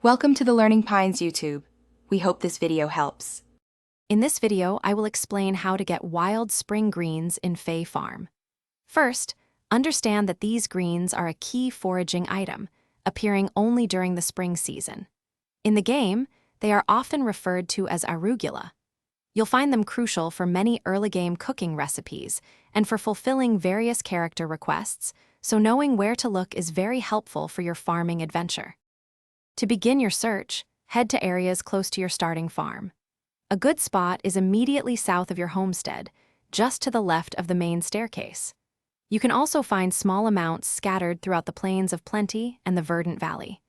Welcome to the Learning Pines YouTube. We hope this video helps. In this video, I will explain how to get wild spring greens in Fae Farm. First, understand that these greens are a key foraging item, appearing only during the spring season. In the game, they are often referred to as arugula. You'll find them crucial for many early-game cooking recipes and for fulfilling various character requests, so knowing where to look is very helpful for your farming adventure. To begin your search, head to areas close to your starting farm. A good spot is immediately south of your homestead, just to the left of the main staircase. You can also find small amounts scattered throughout the Plains of Plenty and the Verdant Valley.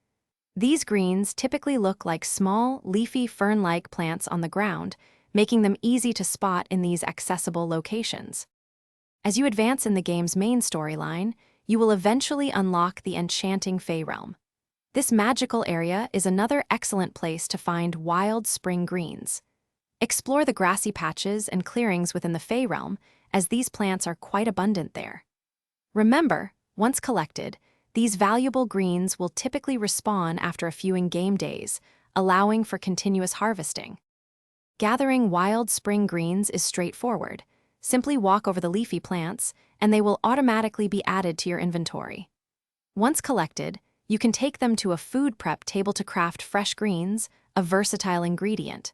These greens typically look like small, leafy fern-like plants on the ground, making them easy to spot in these accessible locations. As you advance in the game's main storyline, you will eventually unlock the enchanting Fae Realm. This magical area is another excellent place to find wild spring greens. Explore the grassy patches and clearings within the Fae Realm, as these plants are quite abundant there. Remember, once collected, these valuable greens will typically respawn after a few in-game days, allowing for continuous harvesting. Gathering wild spring greens is straightforward. Simply walk over the leafy plants, and they will automatically be added to your inventory. Once collected, you can take them to a food prep table to craft fresh greens, a versatile ingredient.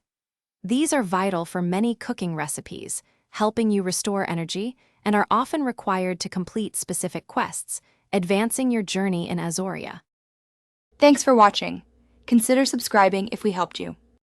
These are vital for many cooking recipes, helping you restore energy, and are often required to complete specific quests, advancing your journey in Azoria. Thanks for watching. Consider subscribing if we helped you.